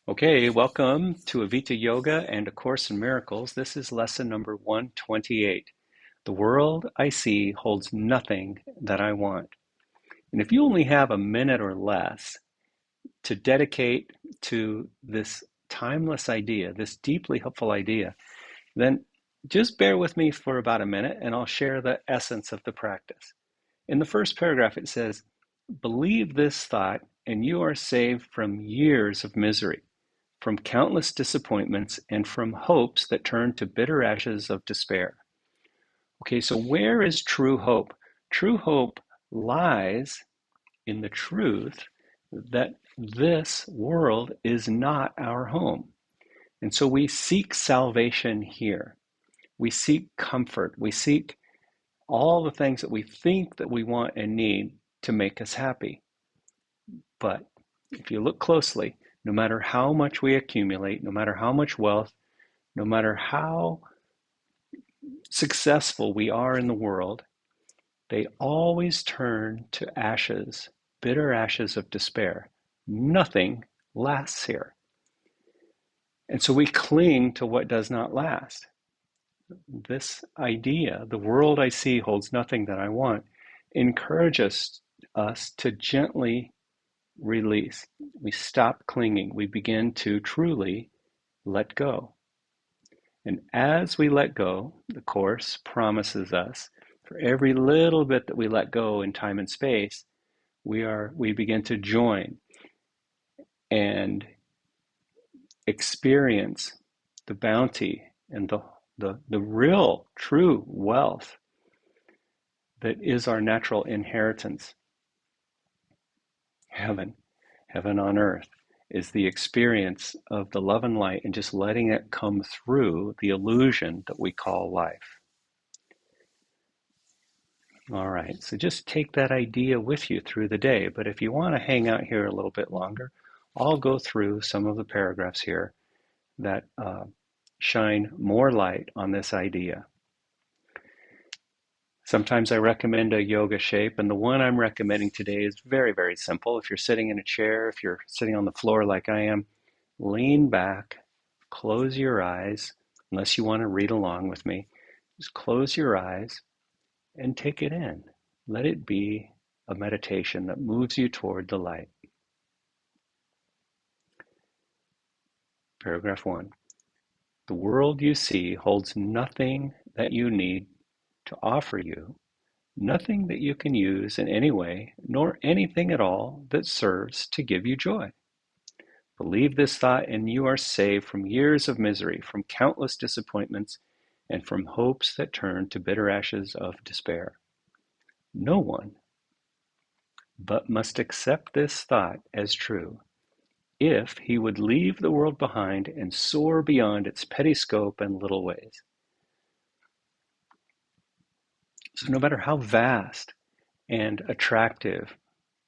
Okay, welcome to Avita Yoga and A Course in Miracles. This is lesson number 128. The world I see holds nothing that I want. And if you only have a minute or less to dedicate to this timeless idea, this deeply helpful idea, then just bear with me for about a minute and I'll share the essence of the practice. In the first paragraph, it says, "Believe this thought and you are saved from years of misery, from countless disappointments, and from hopes that turn to bitter ashes of despair." Okay, so where is true hope? True hope lies in the truth that this world is not our home. And so we seek salvation here. We seek comfort. We seek all the things that we think that we want and need to make us happy. But if you look closely, no matter how much we accumulate, no matter how much wealth, no matter how successful we are in the world, they always turn to ashes, bitter ashes of despair. Nothing lasts here. And so we cling to what does not last. This idea, the world I see holds nothing that I want, encourages us to gently release. We stop clinging. We begin to truly let go. And as we let go, the Course promises us, for every little bit that we let go in time and space, we begin to join and experience the bounty and the real, true wealth that is our natural inheritance. Heaven, heaven on earth, is the experience of the love and light and just letting it come through the illusion that we call life. All right, so just take that idea with you through the day. But if you want to hang out here a little bit longer, I'll go through some of the paragraphs here that shine more light on this idea. Sometimes I recommend a yoga shape, and the one I'm recommending today is very, very simple. If you're sitting in a chair, if you're sitting on the floor like I am, lean back, close your eyes, unless you want to read along with me. Just close your eyes and take it in. Let it be a meditation that moves you toward the light. Paragraph 1. The world you see holds nothing that you need to offer you, nothing that you can use in any way, nor anything at all that serves to give you joy. Believe this thought and you are saved from years of misery, from countless disappointments, and from hopes that turn to bitter ashes of despair. No one but must accept this thought as true if he would leave the world behind and soar beyond its petty scope and little ways. So no matter how vast and attractive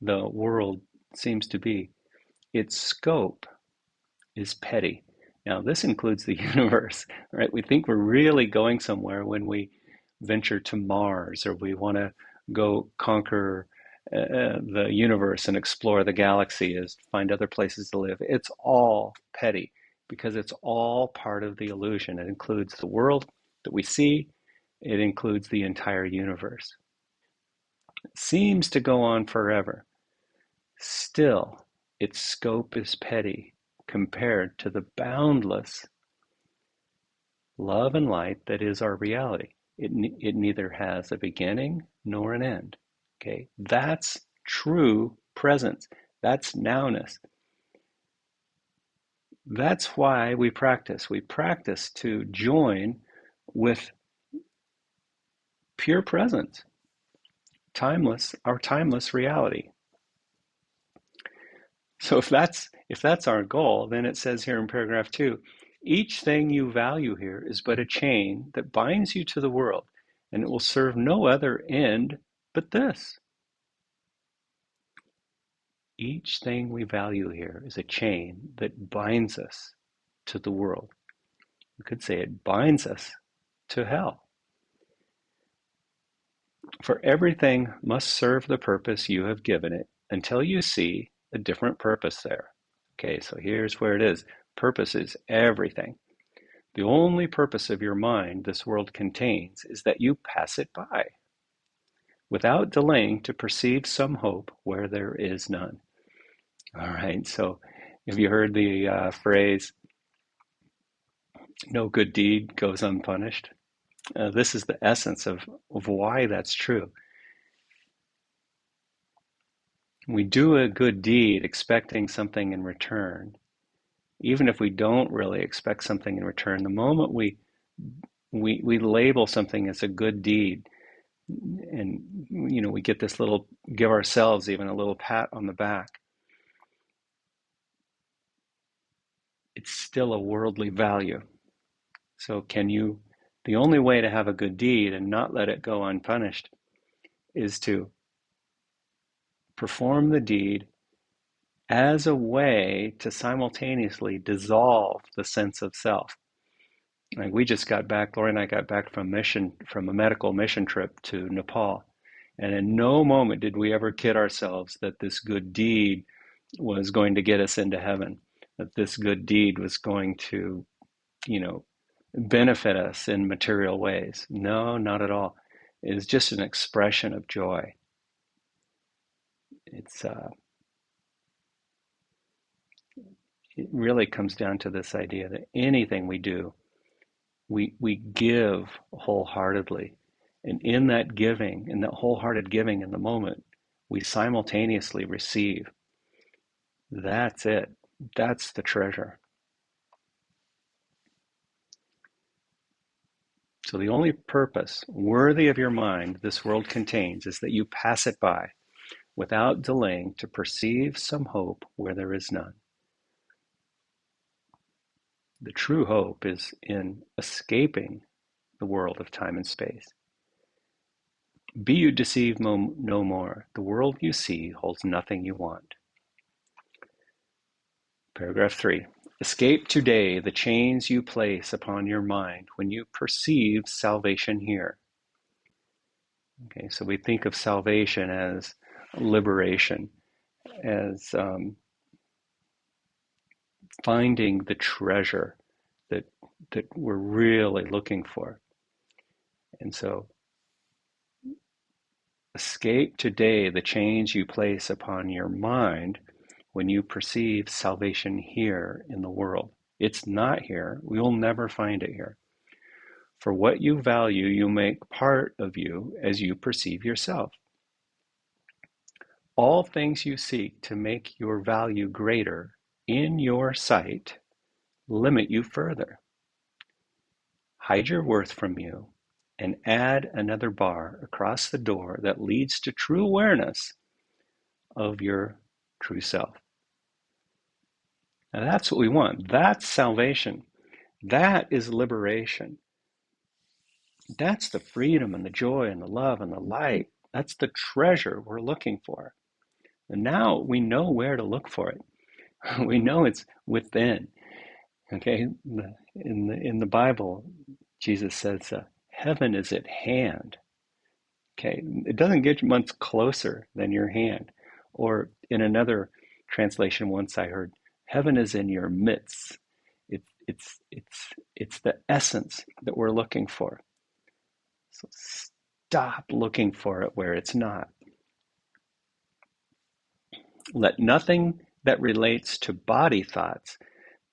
the world seems to be, its scope is petty. Now, this includes the universe, right? We think we're really going somewhere when we venture to Mars or we want to go conquer the universe and explore the galaxy, is find other places to live. It's all petty because it's all part of the illusion. It includes the world that we see. It includes the entire universe. It seems to go on forever. Still, its scope is petty compared to the boundless love and light that is our reality. It neither has a beginning nor an end. Okay, that's true presence. That's nowness. That's why we practice. We practice to join with pure presence, our timeless reality. So if that's our goal, then it says here in paragraph 2, each thing you value here is but a chain that binds you to the world, and it will serve no other end but this. Each thing we value here is a chain that binds us to the world. You could say it binds us to hell. For everything must serve the purpose you have given it until you see a different purpose there. Okay, so here's where it is. Purpose is everything. The only purpose of your mind this world contains is that you pass it by, without delaying to perceive some hope where there is none. All right, so have you heard the phrase, no good deed goes unpunished? This is the essence of why that's true. We do a good deed expecting something in return. Even if we don't really expect something in return, the moment we label something as a good deed, and we get this little, give ourselves even a little pat on the back, it's still a worldly value. So the only way to have a good deed and not let it go unpunished is to perform the deed as a way to simultaneously dissolve the sense of self. Like we just got back, Lori and I got back from a medical mission trip to Nepal. And in no moment did we ever kid ourselves that this good deed was going to get us into heaven, that this good deed was going to, you know, benefit us in material ways. No, not at all. It is just an expression of joy. It really comes down to this idea that anything we do, we give wholeheartedly. And in that giving, in that wholehearted giving in the moment, we simultaneously receive. That's it. That's the treasure. So the only purpose worthy of your mind this world contains is that you pass it by without delaying to perceive some hope where there is none. The true hope is in escaping the world of time and space. Be you deceived no more. The world you see holds nothing you want. Paragraph 3. Escape today the chains you place upon your mind when you perceive salvation here. Okay, so we think of salvation as liberation, as finding the treasure that we're really looking for. And so escape today the chains you place upon your mind when you perceive salvation here in the world. It's not here. We will never find it here. For what you value, you make part of you as you perceive yourself. All things you seek to make your value greater in your sight limit you further. Hide your worth from you and add another bar across the door that leads to true awareness of your true self. Now that's what we want. That's salvation. That is liberation. That's the freedom and the joy and the love and the light. That's the treasure we're looking for. And now we know where to look for it. We know it's within. Okay, in the Bible, Jesus says, "Heaven is at hand." Okay, it doesn't get much closer than your hand. Or in another translation, once I heard, "Heaven is in your midst." It's the essence that we're looking for. So stop looking for it where it's not. Let nothing that relates to body thoughts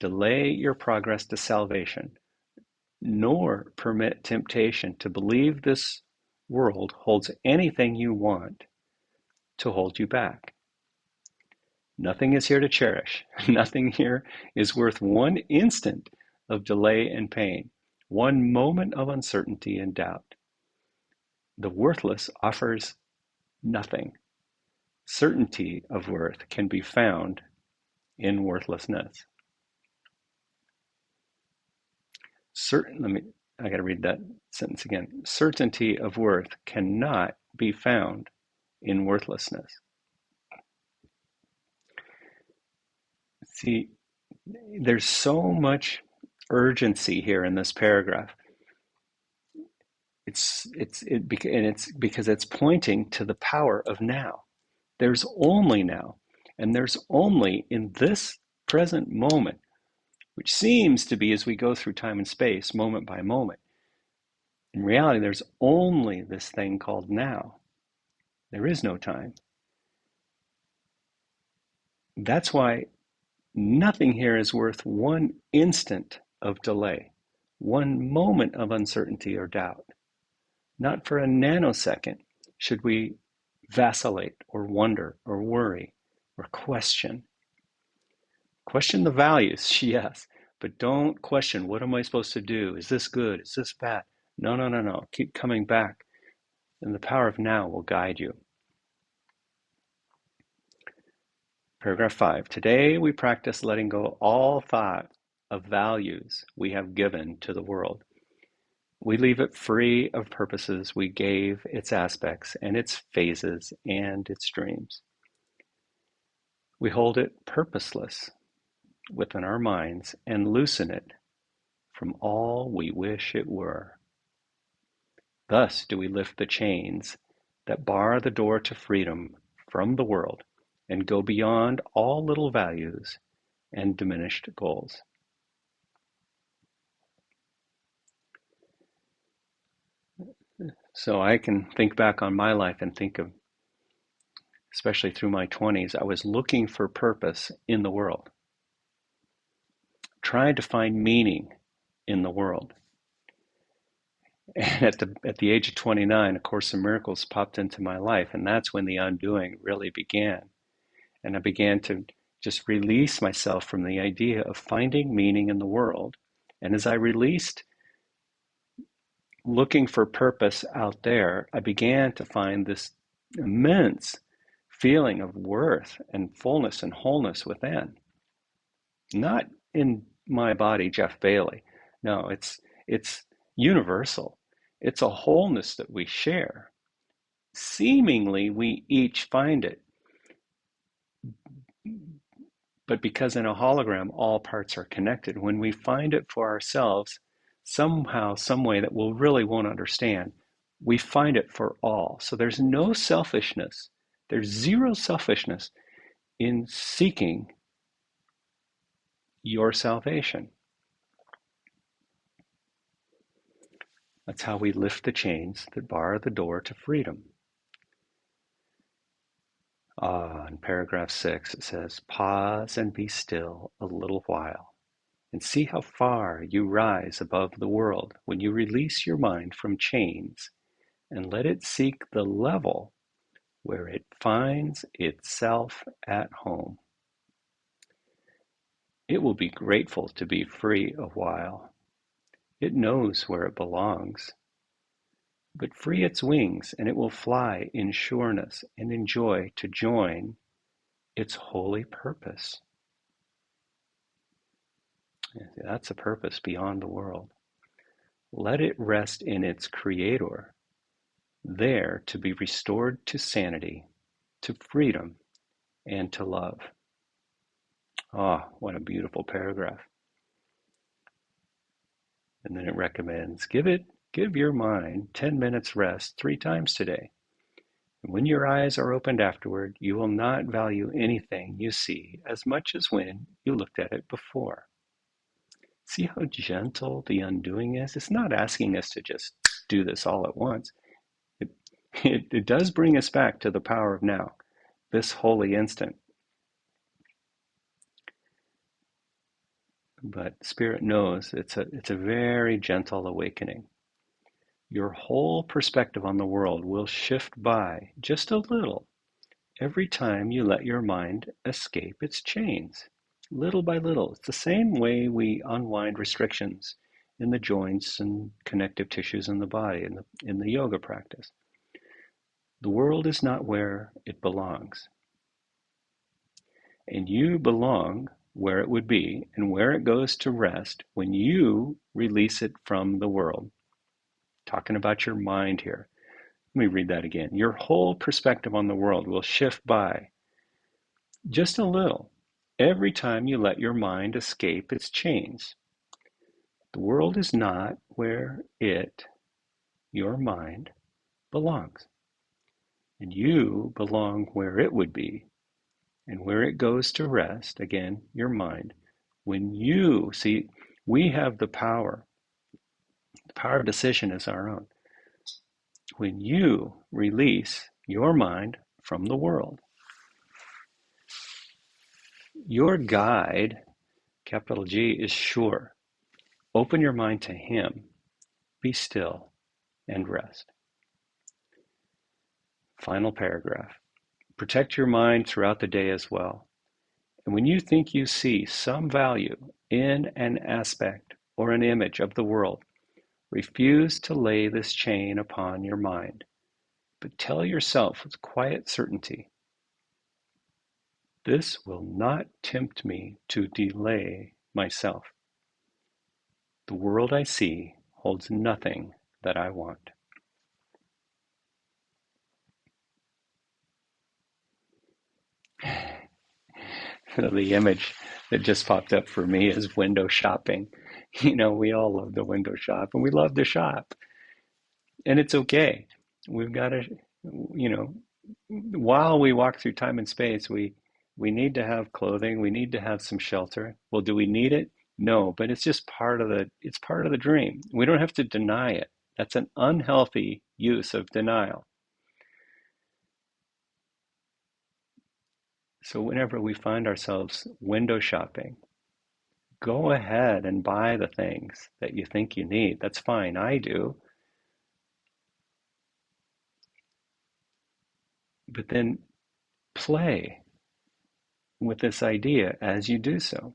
delay your progress to salvation, nor permit temptation to believe this world holds anything you want to hold you back. Nothing is here to cherish. Nothing here is worth one instant of delay and pain, one moment of uncertainty and doubt. The worthless offers nothing. Certainty of worth can be found in worthlessness. I got to read that sentence again. Certainty of worth cannot be found in worthlessness. See, there's so much urgency here in this paragraph. It's because it's pointing to the power of now. There's only now, and there's only in this present moment, which seems to be, as we go through time and space, moment by moment. In reality, there's only this thing called now. There is no time. That's why nothing here is worth one instant of delay, one moment of uncertainty or doubt. Not for a nanosecond should we vacillate or wonder or worry or question. Question the values, yes, but don't question, what am I supposed to do? Is this good? Is this bad? No, no, no, no. Keep coming back, and the power of now will guide you. Paragraph 5. Today we practice letting go all thought of values we have given to the world. We leave it free of purposes we gave its aspects and its phases and its dreams. We hold it purposeless within our minds and loosen it from all we wish it were. Thus do we lift the chains that bar the door to freedom from the world and go beyond all little values and diminished goals. So I can think back on my life and think of, especially through my 20s, I was looking for purpose in the world, trying to find meaning in the world. And at the age of 29, A Course in Miracles popped into my life, and that's when the undoing really began. And I began to just release myself from the idea of finding meaning in the world. And as I released looking for purpose out there, I began to find this immense feeling of worth and fullness and wholeness within. Not in my body, Jeff Bailey. No, it's universal. It's a wholeness that we share. Seemingly, we each find it. But because in a hologram, all parts are connected, when we find it for ourselves, somehow, some way that we really won't understand, we find it for all. So there's no selfishness. There's zero selfishness in seeking your salvation. That's how we lift the chains that bar the door to freedom. In paragraph 6, it says, pause and be still a little while, and see how far you rise above the world when you release your mind from chains and let it seek the level where it finds itself at home. It will be grateful to be free a while. It knows where it belongs. But free its wings, and it will fly in sureness and in joy to join its holy purpose. That's a purpose beyond the world. Let it rest in its Creator, there to be restored to sanity, to freedom, and to love. What a beautiful paragraph. And then it recommends, give your mind 10 minutes rest 3 times today. And when your eyes are opened afterward, you will not value anything you see as much as when you looked at it before. See how gentle the undoing is? It's not asking us to just do this all at once. It does bring us back to the power of now, this holy instant. But Spirit knows it's a very gentle awakening. Your whole perspective on the world will shift by just a little every time you let your mind escape its chains, little by little. It's the same way we unwind restrictions in the joints and connective tissues in the body in the yoga practice. The world is not where it belongs. And you belong where it would be and where it goes to rest when you release it from the world. Talking about your mind here. Let me read that again. Your whole perspective on the world will shift by just a little every time you let your mind escape its chains. The world is not where your mind, belongs. And you belong where it would be And where it goes to rest, again, your mind, when you see, we have the power. The power of decision is our own. When you release your mind from the world, your guide, capital G, is sure. Open your mind to Him. Be still and rest. Final paragraph. Protect your mind throughout the day as well. And when you think you see some value in an aspect or an image of the world, refuse to lay this chain upon your mind, but tell yourself with quiet certainty, this will not tempt me to delay myself. The world I see holds nothing that I want. The image that just popped up for me is window shopping. We all love the window shop and we love to shop. And it's okay. We've got to, you know, while we walk through time and space, we need to have clothing, we need to have some shelter. Well, do we need it? No, but it's just part of the dream. We don't have to deny it. That's an unhealthy use of denial. So whenever we find ourselves window shopping, go ahead and buy the things that you think you need. That's fine. I do. But then play with this idea as you do so.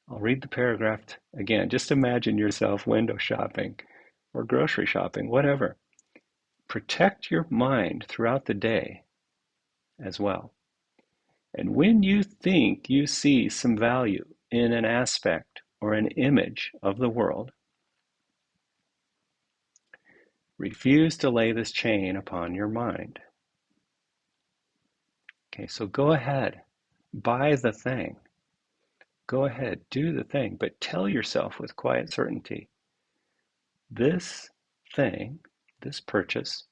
I'll read the paragraph again. Just imagine yourself window shopping or grocery shopping, whatever. Protect your mind throughout the day as well. And when you think you see some value in an aspect or an image of the world, refuse to lay this chain upon your mind. Okay, so go ahead, buy the thing. Go ahead, do the thing, but tell yourself with quiet certainty, this thing, this purchase,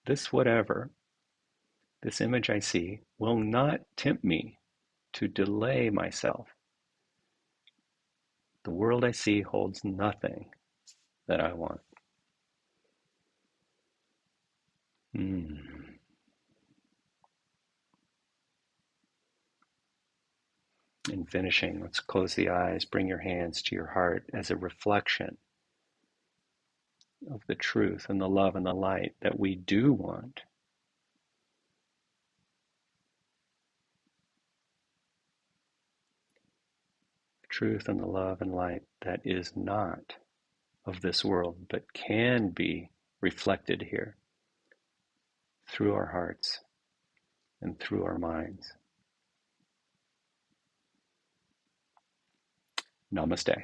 this whatever, this image I see will not tempt me to delay myself. The world I see holds nothing that I want. Mm. In finishing, let's close the eyes, bring your hands to your heart as a reflection of the truth and the love and the light that we do want. The truth and the love and light that is not of this world, but can be reflected here through our hearts and through our minds. Namaste.